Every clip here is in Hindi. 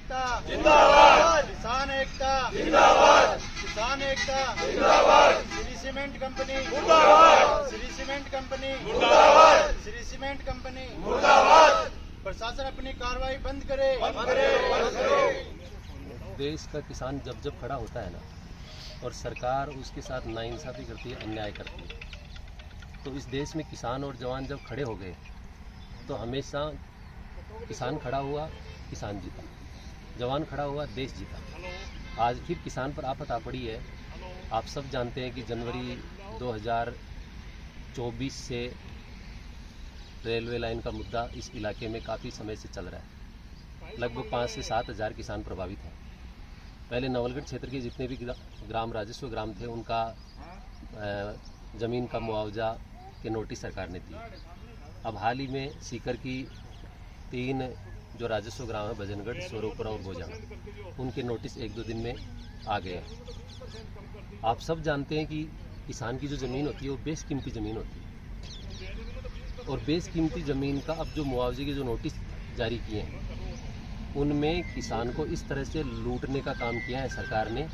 एकता जिंदाबाद, किसान एकता जिंदाबाद, किसान एकता जिंदाबाद, श्री सीमेंट कंपनी मुर्दाबाद, श्री सीमेंट कंपनी मुर्दाबाद, श्री सीमेंट कंपनी मुर्दाबाद। प्रशासन अपनी कार्रवाई बंद करे, बंद करे, बंद करे। देश का किसान जब जब खड़ा होता है ना, और सरकार उसके साथ नाइंसाफी करती है, अन्याय करती है, तो इस देश में किसान और जवान जब खड़े हो गए तो हमेशा किसान खड़ा हुआ, किसान जीता, जवान खड़ा हुआ, देश जीता। आज फिर किसान पर आफत आ पड़ी है। आप सब जानते हैं कि जनवरी 2024 से रेलवे लाइन का मुद्दा इस इलाके में काफ़ी समय से चल रहा है। लगभग 5 से 7 हज़ार किसान प्रभावित हैं। पहले नवलगढ़ क्षेत्र के जितने भी ग्राम राजस्व ग्राम थे, उनका ज़मीन का मुआवजा के नोटिस सरकार ने दिए। अब हाल ही में सीकर की 3 जो राजस्व ग्राम है, भजनगढ़, स्वरूपुरा और भोजाना, उनके नोटिस 1-2 दिन में आ गए हैं। आप सब जानते हैं कि किसान की जो ज़मीन होती है वो बेशकीमती ज़मीन होती है, और बेशकीमती ज़मीन का अब जो मुआवजे के जो नोटिस जारी किए हैं, उनमें किसान को इस तरह से लूटने का काम किया है सरकार ने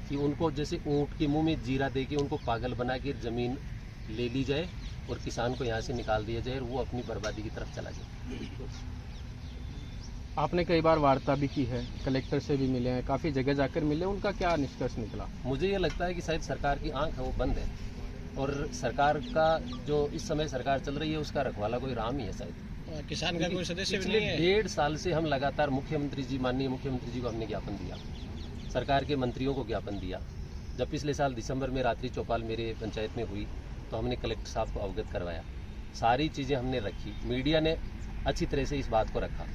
कि उनको जैसे ऊँट के मुंह में जीरा दे के उनको पागल बना के ज़मीन ले ली जाए और किसान को यहाँ से निकाल दिया जाए और वो अपनी बर्बादी की तरफ चला जाए। आपने कई बार वार्ता भी की है, कलेक्टर से भी मिले हैं, काफ़ी जगह जाकर मिले, उनका क्या निष्कर्ष निकला? मुझे ये लगता है कि शायद सरकार की आंख है वो बंद है, और सरकार का जो इस समय सरकार चल रही है उसका रखवाला कोई राम ही है शायद। किसान का कोई सदस्य भी पिछले नहीं है। 1.5 साल से हम लगातार मुख्यमंत्री जी, माननीय मुख्यमंत्री जी को हमने ज्ञापन दिया, सरकार के मंत्रियों को ज्ञापन दिया। जब पिछले साल दिसंबर में रात्रि चौपाल मेरे पंचायत में हुई तो हमने कलेक्टर साहब को अवगत करवाया, सारी चीज़ें हमने रखी, मीडिया ने अच्छी तरह से इस बात को रखा।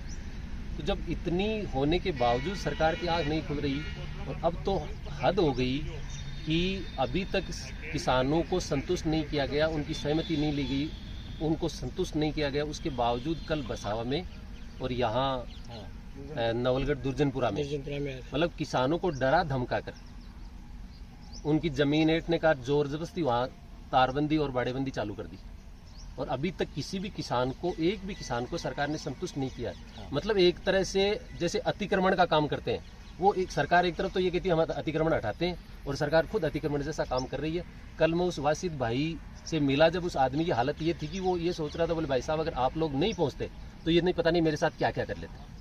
तो जब इतनी होने के बावजूद सरकार की आँख नहीं खुल रही, और अब तो हद हो गई कि अभी तक किसानों को संतुष्ट नहीं किया गया, उनकी सहमति नहीं ली गई, उनको संतुष्ट नहीं किया गया। उसके बावजूद कल बसावा में और यहाँ नवलगढ़ दुर्जनपुरा में मतलब किसानों को डरा धमका कर उनकी जमीन ऐंठने का जोर जबरदस्ती वहाँ तारबंदी और बाड़ेबंदी चालू कर दी, और अभी तक किसी भी किसान को, एक भी किसान को सरकार ने संतुष्ट नहीं किया है। मतलब एक तरह से जैसे अतिक्रमण का काम करते हैं, वो एक सरकार एक तरफ तो ये कहती है हम अतिक्रमण हटाते हैं, और सरकार खुद अतिक्रमण जैसा काम कर रही है। कल मैं उस वासिद भाई से मिला, जब उस आदमी की हालत ये थी कि वो ये सोच रहा था, बोले भाई साहब अगर आप लोग नहीं पहुंचते तो ये नहीं पता नहीं मेरे साथ क्या क्या कर लेते।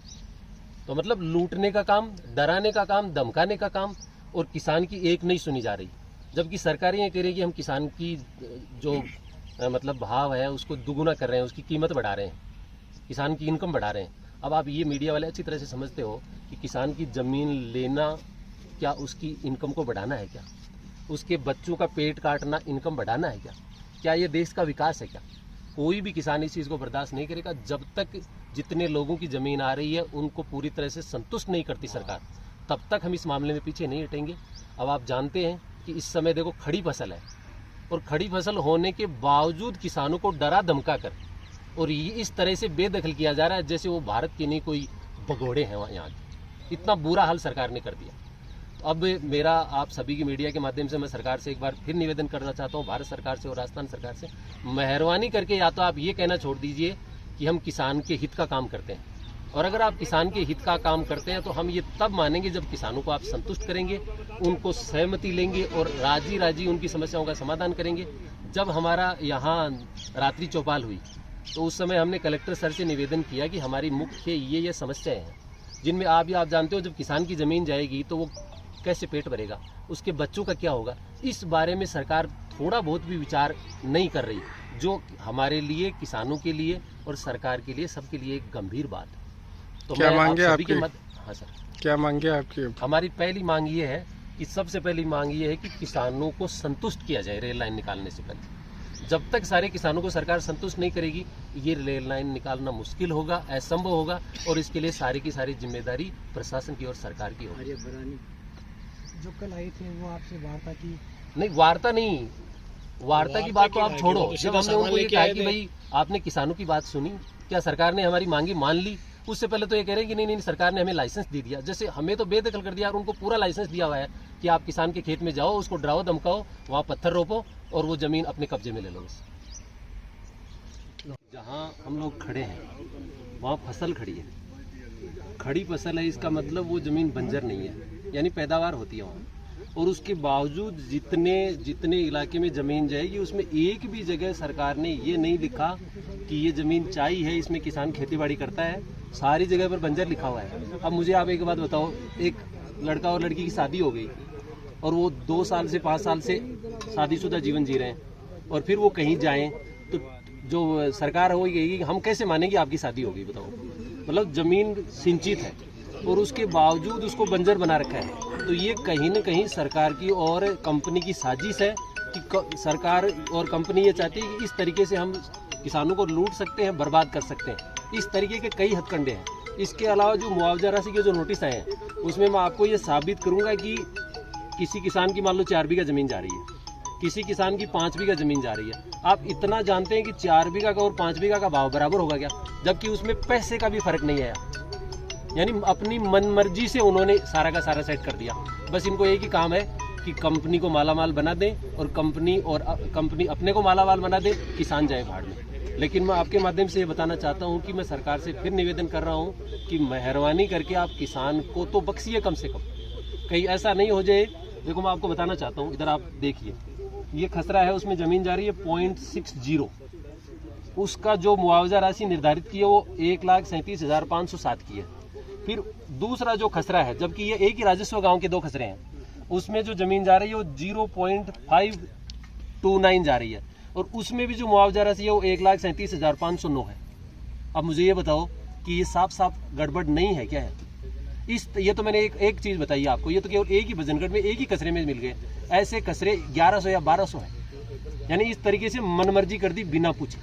तो मतलब लूटने का काम, डराने का काम, धमकाने का काम, और किसान की एक नहीं सुनी जा रही। जबकि सरकारें ये कह रही है कि हम किसान की जो मतलब भाव है उसको दुगुना कर रहे हैं, उसकी कीमत बढ़ा रहे हैं, किसान की इनकम बढ़ा रहे हैं। अब आप ये मीडिया वाले अच्छी तरह से समझते हो कि किसान की ज़मीन लेना क्या उसकी इनकम को बढ़ाना है क्या? उसके बच्चों का पेट काटना इनकम बढ़ाना है क्या? क्या ये देश का विकास है क्या? कोई भी किसान इस चीज़ को बर्दाश्त नहीं करेगा जब तक जितने लोगों की ज़मीन आ रही है उनको पूरी तरह से संतुष्ट नहीं करती सरकार, तब तक हम इस मामले में पीछे नहीं हटेंगे। अब आप जानते हैं कि इस समय देखो खड़ी फसल है, और खड़ी फसल होने के बावजूद किसानों को डरा धमका कर और ये इस तरह से बेदखल किया जा रहा है जैसे वो भारत के नहीं कोई भगोड़े हैं यहाँ के। इतना बुरा हाल सरकार ने कर दिया। अब मेरा आप सभी की मीडिया के माध्यम से मैं सरकार से एक बार फिर निवेदन करना चाहता हूँ, भारत सरकार से और राजस्थान सरकार से, मेहरबानी करके या तो आप ये कहना छोड़ दीजिए कि हम किसान के हित का काम करते हैं, और अगर आप किसान के हित का काम करते हैं तो हम ये तब मानेंगे जब किसानों को आप संतुष्ट करेंगे, उनको सहमति लेंगे और राजी राजी उनकी समस्याओं का समाधान करेंगे। जब हमारा यहाँ रात्रि चौपाल हुई तो उस समय हमने कलेक्टर सर से निवेदन किया कि हमारी मुख्य ये समस्याएं हैं जिनमें आप जानते हो, जब किसान की ज़मीन जाएगी तो वो कैसे पेट भरेगा, उसके बच्चों का क्या होगा। इस बारे में सरकार थोड़ा बहुत भी विचार नहीं कर रही, जो हमारे लिए, किसानों के लिए और सरकार के लिए, सबके लिए एक गंभीर बात है। तो क्या मांगे आपकी? हाँ सर, क्या मांगे आपकी? हमारी पहली मांग ये है कि सबसे पहली मांग ये है कि किसानों को संतुष्ट किया जाए रेल लाइन निकालने से पहले। जब तक सारे किसानों को सरकार संतुष्ट नहीं करेगी, ये रेल लाइन निकालना मुश्किल होगा, असंभव होगा, और इसके लिए सारी की सारी जिम्मेदारी प्रशासन की और सरकार की होगी। जो कल आए थे वो आपसे वार्ता की? नहीं, वार्ता नहीं, वार्ता की बात तो आप छोड़ो। जब हमने उनको ये कहा कि भाई आपने किसानों की बात सुनी, क्या सरकार ने हमारी मांगी मान ली, उससे पहले तो ये कह रहे हैं कि नहीं सरकार ने हमें लाइसेंस दे दिया। जैसे हमें तो बेदखल कर दिया और उनको पूरा लाइसेंस दिया हुआ है कि आप किसान के खेत में जाओ, उसको डराओ धमकाओ, वहाँ पत्थर रोपो और वो जमीन अपने कब्जे में ले लो। जहाँ हम लोग खड़े हैं वहाँ फसल खड़ी है, खड़ी फसल है, इसका मतलब वो ज़मीन बंजर नहीं है, यानी पैदावार होती है वहाँ। और उसके बावजूद जितने इलाके में ज़मीन जाएगी उसमें एक भी जगह सरकार ने ये नहीं लिखा कि ये ज़मीन चाई है, इसमें किसान खेतीबाड़ी करता है। सारी जगह पर बंजर लिखा हुआ है। अब मुझे आप एक बात बताओ, एक लड़का और लड़की की शादी हो गई और वो 2 साल से 5 साल से शादीशुदा जीवन जी रहे हैं और फिर वो कहीं जाएं तो जो सरकार हो गई, हम कैसे मानेंगे आपकी शादी हो गई? बताओ। मतलब ज़मीन सिंचित है और उसके बावजूद उसको बंजर बना रखा है। तो ये कहीं न कहीं सरकार की और कंपनी की साजिश है कि सरकार और कंपनी ये चाहती है कि इस तरीके से हम किसानों को लूट सकते हैं, बर्बाद कर सकते हैं। इस तरीके के कई हथकंडे हैं। इसके अलावा जो मुआवजा राशि के जो नोटिस आए हैं उसमें मैं आपको ये साबित करूंगा कि किसी किसान की मान लो 4 बीघा ज़मीन जा रही है, किसी किसान की 5 बीघा ज़मीन जा रही है। आप इतना जानते हैं कि 4 बीघा का और 5 बीघा का भाव बराबर होगा क्या? जबकि उसमें पैसे का भी फर्क नहीं आया। यानी अपनी मनमर्जी से उन्होंने सारा का सारा सेट कर दिया। बस इनको एक ही काम है कि कंपनी को मालामाल बना दें और कंपनी अपने को मालामाल बना दे, किसान जाए भाड़ में। लेकिन मैं आपके माध्यम से ये बताना चाहता हूँ कि मैं सरकार से फिर निवेदन कर रहा हूँ कि मेहरबानी करके आप किसान को तो बख्शिए कम से कम, कहीं ऐसा नहीं हो जाए। देखो मैं आपको बताना चाहता हूँ, इधर आप देखिए, ये खसरा है, उसमें ज़मीन जा रही है 0.60। उसका जो मुआवजा राशि निर्धारित की है वो 1,37,507 की है। फिर दूसरा जो खसरा है, जबकि ये एक ही राजस्व गांव के 2 खसरे हैं, उसमें जो ज़मीन जा रही है वो 0.529 जा रही है और उसमें भी जो मुआवजा राशि है वो 1,37,509 है। अब मुझे ये बताओ कि ये साफ साफ गड़बड़ नहीं है क्या है? ये तो मैंने एक चीज़ बताई आपको, ये तो केवल एक ही भजनगढ़ में एक ही कचरे में मिल गए। ऐसे कचरे 1100 या 1200 है। यानी इस तरीके से मनमर्जी कर दी बिना पूछे।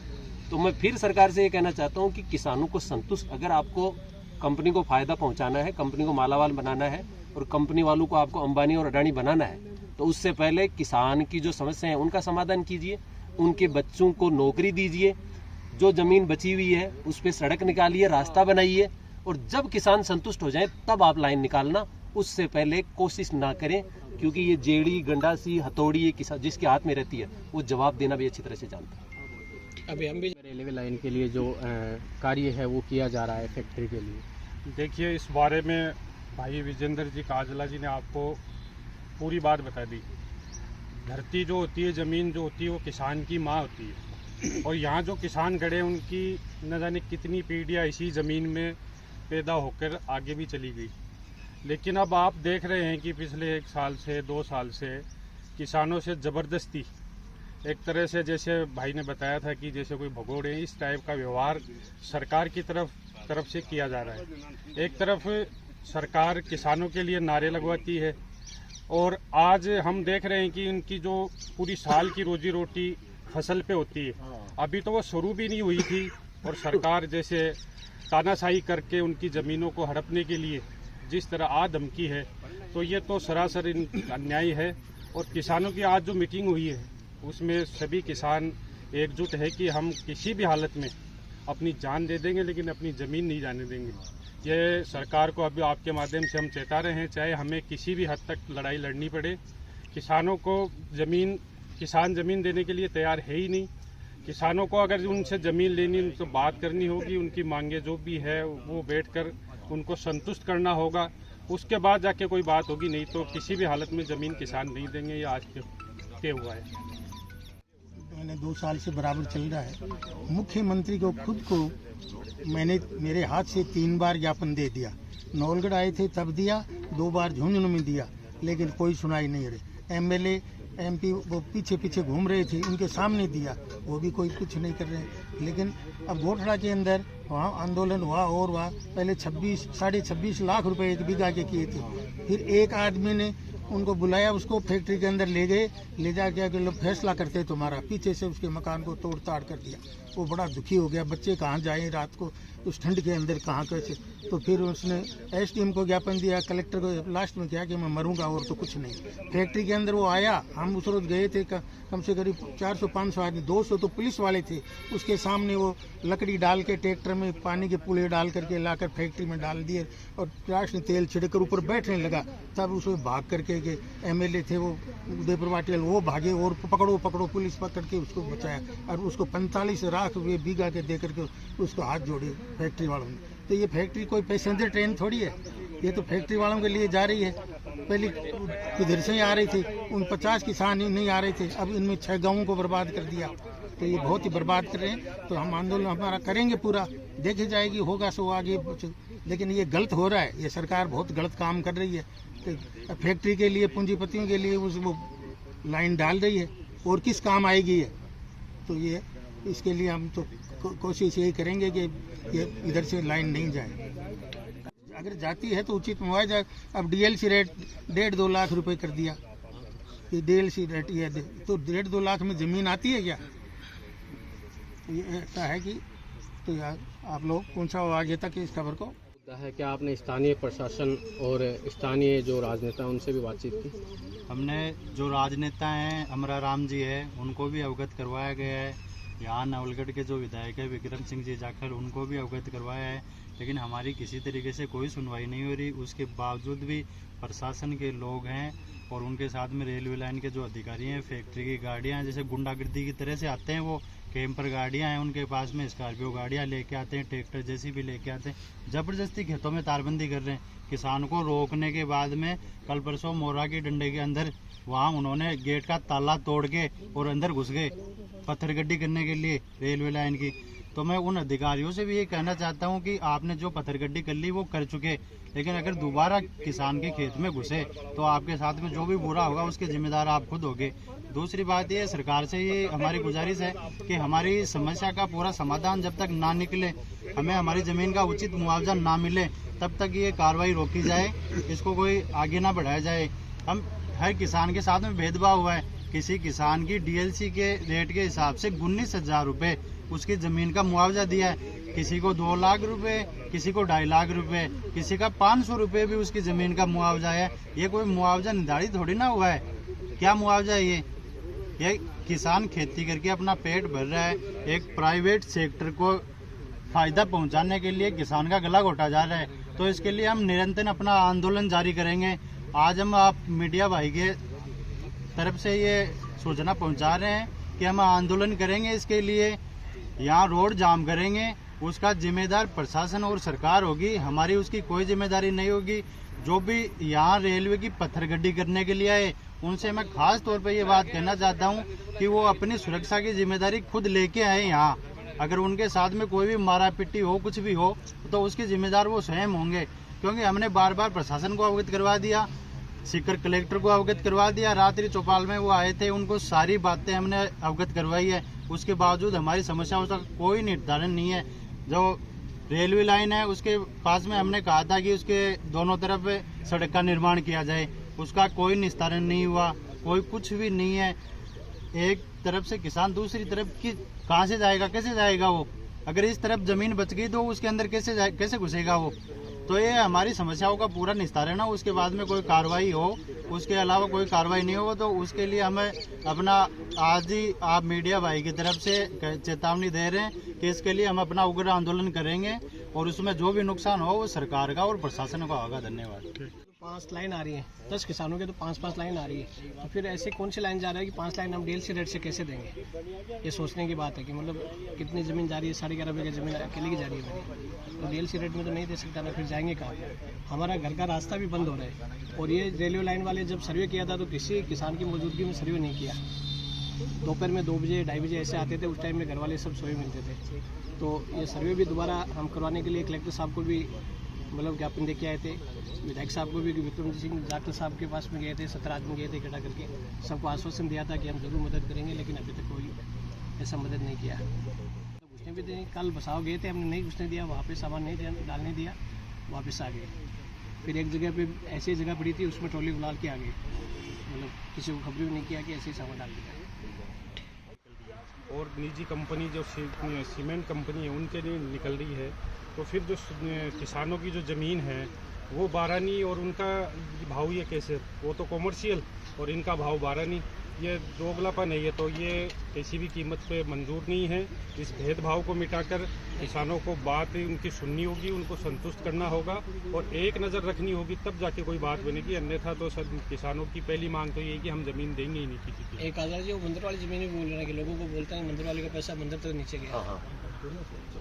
तो मैं फिर सरकार से ये कहना चाहता हूँ कि किसानों को संतुष्ट, अगर आपको कंपनी को फायदा पहुंचाना है, कंपनी को मालामाल बनाना है और कंपनी वालों को आपको अंबानी और अडानी बनाना है, तो उससे पहले किसान की जो समस्या है उनका समाधान कीजिए, उनके बच्चों को नौकरी दीजिए, जो ज़मीन बची हुई है उस पर सड़क निकालिए, रास्ता बनाइए और जब किसान संतुष्ट हो जाए तब आप लाइन निकालना। उससे पहले कोशिश ना करें, क्योंकि ये जेड़ी, गंडासी, हथौड़ी ये किसान जिसके हाथ में रहती है वो जवाब देना भी अच्छी तरह से जानता है। अभी हम भी रेलवे लाइन के लिए जो कार्य है वो किया जा रहा है फैक्ट्री के लिए, देखिए इस बारे में भाई विजेंद्र जी काजला जी ने आपको पूरी बात बता दी। धरती जो होती है, ज़मीन जो होती है वो किसान की माँ होती है और यहाँ जो किसान खड़े उनकी न जाने कितनी पीढ़ियाँ इसी ज़मीन में पैदा होकर आगे भी चली गई। लेकिन अब आप देख रहे हैं कि पिछले 1 साल से 2 साल से किसानों से ज़बरदस्ती, एक तरह से जैसे भाई ने बताया था कि जैसे कोई भगोड़े, इस टाइप का व्यवहार सरकार की तरफ से किया जा रहा है। एक तरफ सरकार किसानों के लिए नारे लगवाती है और आज हम देख रहे हैं कि उनकी जो पूरी साल की रोजी रोटी फसल पे होती है, अभी तो वो शुरू भी नहीं हुई थी और सरकार जैसे तानाशाही करके उनकी ज़मीनों को हड़पने के लिए जिस तरह धमकी है, तो ये तो सरासर अन्याय है। और किसानों की आज जो मीटिंग हुई है उसमें सभी किसान एकजुट है कि हम किसी भी हालत में अपनी जान दे देंगे लेकिन अपनी ज़मीन नहीं जाने देंगे। ये सरकार को अभी आपके माध्यम से हम चेता रहे हैं, चाहे हमें किसी भी हद तक लड़ाई लड़नी पड़े, किसानों को किसान ज़मीन देने के लिए तैयार है ही नहीं। किसानों को अगर उनसे ज़मीन लेनी, उनसे बात करनी होगी, उनकी मांगे जो भी है वो बैठकर उनको संतुष्ट करना होगा, उसके बाद जाके कोई बात होगी, नहीं तो किसी भी हालत में ज़मीन किसान नहीं देंगे। ये आज के हुआ है। मैंने 2 साल से बराबर चल रहा है। मुख्यमंत्री को खुद को मैंने मेरे हाथ से 3 बार ज्ञापन दे दिया। नौलगढ़ आए थे तब दिया, 2 बार झुंझुनू में दिया, लेकिन कोई सुनाई नहीं रही। एमएलए एमपी वो पीछे पीछे घूम रहे थे, उनके सामने दिया, वो भी कोई कुछ नहीं कर रहे। लेकिन अब घोटड़ा के अंदर वहाँ आंदोलन हुआ और वहाँ पहले 26-26.5 लाख रुपए 1 बीघा के किए थे। फिर एक आदमी ने उनको बुलाया, उसको फैक्ट्री के अंदर ले गए, ले जाके कि लोग फैसला करते तुम्हारा, पीछे से उसके मकान को तोड़ ताड़ कर दिया। वो बड़ा दुखी हो गया, बच्चे कहाँ जाएं रात को उस ठंड के अंदर, कहाँ कैसे। तो फिर उसने एसडीएम को ज्ञापन दिया, कलेक्टर को, लास्ट में क्या कि मैं मरूंगा और तो कुछ नहीं। फैक्ट्री के अंदर वो आया, हम उस रोज गए थे, कम से करीब 400-500 आदमी, 200 तो पुलिस वाले थे। उसके सामने वो लकड़ी डाल के ट्रैक्टर में पानी के पुले डाल करके लाकर फैक्ट्री में डाल दिए और प्यास ने तेल छिड़कर ऊपर बैठने लगा। तब उसमें भाग करके एमएलए थे वो उदयपुर पाटिल, वो भागे और पकड़ो पुलिस पकड़ के उसको बचाया और उसको 45 लाख रुपये बीघा के दे करके उसको हाथ जोड़े फैक्ट्री वालों ने। तो ये फैक्ट्री कोई पैसेंजर ट्रेन थोड़ी है, ये तो फैक्ट्री वालों के लिए जा रही है। पहले इधर से आ रही थी, उन 50 किसान नहीं आ रहे थे, अब इनमें 6 गाँवों को बर्बाद कर दिया। तो ये बहुत ही बर्बाद कर रहे हैं। तो हम आंदोलन हमारा करेंगे पूरा, देखी जाएगी, होगा सो आगे। लेकिन ये गलत हो रहा है, ये सरकार बहुत गलत काम कर रही है। तो फैक्ट्री के लिए, पूंजीपतियों के लिए वो लाइन डाल रही है, और किस काम आएगी ये? तो ये इसके लिए हम तो कोशिश यही करेंगे कि ये इधर से लाइन नहीं जाए। अगर जाती है तो उचित मुआवजा। अब डीएलसी रेट 1.5-2 लाख रुपए कर दिया। ये डीएलसी रेट ये तो 1.5-2 लाख में जमीन आती है क्या? ये ऐसा है कि तो यार आप लोग पहुँचाओ आगे तक इस खबर को। है कि आपने स्थानीय प्रशासन और स्थानीय जो राजनेता उनसे भी बातचीत की? हमने जो राजनेता हैं, अमरा राम जी है, उनको भी अवगत करवाया गया है। यहाँ नवलगढ़ के जो विधायक है विक्रम सिंह जी जाखड़, उनको भी अवगत करवाया है। लेकिन हमारी किसी तरीके से कोई सुनवाई नहीं हो रही। उसके बावजूद भी प्रशासन के लोग हैं और उनके साथ में रेलवे लाइन के जो अधिकारी हैं, फैक्ट्री की गाड़ियाँ जैसे गुंडागर्दी की तरह से आते हैं। वो कैंपर गाड़ियाँ हैं उनके पास में, स्कॉर्पियो गाड़ियाँ लेके आते हैं, ट्रैक्टर जैसी भी लेके आते हैं, ज़बरदस्ती खेतों में तारबंदी कर रहे हैं। किसान को रोकने के बाद में कल परसों मोरा के डंडे के अंदर वहाँ उन्होंने गेट का ताला तोड़ के और अंदर घुस गए पत्थरगड्डी करने के लिए रेलवे लाइन की। तो मैं उन अधिकारियों से भी ये कहना चाहता हूँ कि आपने जो पत्थरगड्डी कर ली वो कर चुके, लेकिन अगर दोबारा किसान के खेत में घुसे तो आपके साथ में जो भी बुरा होगा उसके जिम्मेदार आप खुद होगे। दूसरी बात ये, सरकार से ये हमारी गुजारिश है कि हमारी समस्या का पूरा समाधान जब तक ना निकले, हमें हमारी ज़मीन का उचित मुआवजा ना मिले, तब तक ये कार्रवाई रोकी जाए, इसको कोई आगे ना बढ़ाया जाए। हम हर किसान के साथ में भेदभाव हुआ है। किसी किसान की डीएलसी के रेट के हिसाब से 19,000 रुपये उसकी ज़मीन का मुआवजा दिया है। किसी को 2 लाख रुपए, किसी को 2.5 लाख रुपए, किसी का 500 रुपये भी उसकी ज़मीन का मुआवजा है। ये कोई मुआवजा निर्धारित थोड़ी ना हुआ है। क्या मुआवजा है ये किसान खेती करके अपना पेट भर रहा है। एक प्राइवेट सेक्टर को फायदा पहुंचाने के लिए किसान का गला घोटा जा रहा है। तो इसके लिए हम निरंतर अपना आंदोलन जारी करेंगे। आज हम आप मीडिया भाई के तरफ से ये सूचना पहुंचा रहे हैं कि हम आंदोलन करेंगे, इसके लिए यहाँ रोड जाम करेंगे। उसका जिम्मेदार प्रशासन और सरकार होगी, हमारी उसकी कोई जिम्मेदारी नहीं होगी। जो भी यहाँ रेलवे की पत्थरगड्डी करने के लिए आए, उनसे मैं खास तौर पे ये बात कहना चाहता हूँ कि वो अपनी सुरक्षा की जिम्मेदारी खुद लेके आए यहाँ। अगर उनके साथ में कोई भी मारा पिट्टी हो, कुछ भी हो, तो उसके जिम्मेदार वो स्वयं होंगे। क्योंकि हमने बार बार प्रशासन को अवगत करवा दिया, सीकर कलेक्टर को अवगत करवा दिया, रात्रि चौपाल में वो आए थे, उनको सारी बातें हमने अवगत करवाई है। उसके बावजूद हमारी समस्याओं का कोई निर्धारण नहीं है। जो रेलवे लाइन है उसके पास में हमने कहा था कि उसके दोनों तरफ सड़क का निर्माण किया जाए, उसका कोई निस्तारण नहीं हुआ, कोई कुछ भी नहीं है। एक तरफ से किसान, दूसरी तरफ की कहाँ से जाएगा, कैसे जाएगा वो? अगर इस तरफ जमीन बच गई तो उसके अंदर कैसे घुसेगा वो? तो ये हमारी समस्याओं का पूरा निस्तारण हो, उसके बाद में कोई कार्रवाई हो। उसके अलावा कोई कार्रवाई नहीं हो तो उसके लिए हमें अपना आज ही आप मीडिया भाई की तरफ से चेतावनी दे रहे हैं कि इसके लिए हम अपना उग्र आंदोलन करेंगे और उसमें जो भी नुकसान हो वो सरकार का और प्रशासन का होगा। धन्यवाद। 5 लाइन आ रही है, 10 किसानों के तो 5-5 लाइन आ रही है। तो फिर ऐसे कौन सी लाइन जा रहा है कि 5 लाइन हम डीएलसी रेट से कैसे देंगे? ये सोचने की बात है कि मतलब कितनी ज़मीन जा रही है, 11.5 बीघा जमीन अकेले की जा रही है मेरी, तो डीएलसी रेट में तो नहीं दे सकता ना। फिर जाएंगे कहाँ? हमारा घर का रास्ता भी बंद हो रहा है। और ये रेलवे लाइन वाले जब सर्वे किया था तो किसी किसान की मौजूदगी में सर्वे नहीं किया। दोपहर में 2 बजे 2:30 बजे ऐसे आते थे, उस टाइम में घर वाले सब सोए मिलते थे। तो ये सर्वे भी दोबारा हम करवाने के लिए कलेक्टर साहब को भी मतलब ज्ञापन दे के आए थे, विधायक साहब को भी विक्रम सिंह जाखड़ साहब के पास में गए थे, 17 आदमी गए थे इकट्ठा करके, सबको आश्वासन दिया था कि हम जरूर मदद करेंगे, लेकिन अभी तक कोई ऐसा मदद नहीं किया। तो घुसने भी दें, कल बसाव गए थे, हमने नहीं घुसने दिया, वहाँ पे सामान नहीं डालने दिया, वापस आ गए। फिर एक जगह पे ऐसी जगह पड़ी थी, उसमें ट्रॉली गुलाल के आ गए, मतलब किसी को खबर भी नहीं किया कि ऐसे ही सामान डाल दिया। और निजी कंपनी जो सीमेंट कंपनी है उनके लिए निकल रही है, तो फिर जो किसानों की जो ज़मीन है वो 12 नहीं, और उनका भाव ये कैसे? वो तो कॉमर्शियल और इनका भाव 12 नहीं, ये दोगलापन है। ये तो ये किसी भी कीमत पे मंजूर नहीं है। इस भेदभाव को मिटाकर किसानों को बात उनकी सुननी होगी, उनको संतुष्ट करना होगा और एक नज़र रखनी होगी, तब जाके कोई बात बनेगी। अन्यथा तो सब किसानों की पहली मांग तो ये है कि हम ज़मीन देंगे ही नहीं किसी की। एक आज़ाद जी वो मंदिर वाली ज़मीन भी बोल रहे हैं कि लोगों को बोलते हैं मंदिर वाले का पैसा मंदिर तक नीचे गया।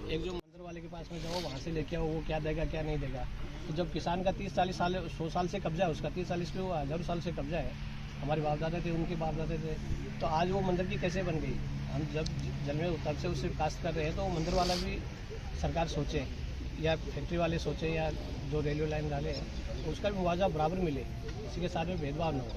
एक जो मंदिर वाले के पास में जाओ, वहाँ से लेके आओ, वो क्या देगा क्या नहीं देगा। तो जब किसान का 30-40 साल 100 साल से कब्जा है, उसका 30-40 पे वो 1000 साल से कब्जा है, हमारे बाप दादा थे, उनके बाप दादा थे, तो आज वो मंदिर की कैसे बन गई। हम जब जन्मे तब से उससे कास्ट कर रहे हैं, तो वो मंदिर वाला भी सरकार सोचे, या फैक्ट्री वाले सोचे, या जो रेलवे लाइन डाले हैं उसका भी मुआवजा बराबर मिले, किसी के साथ में भेदभाव न हो।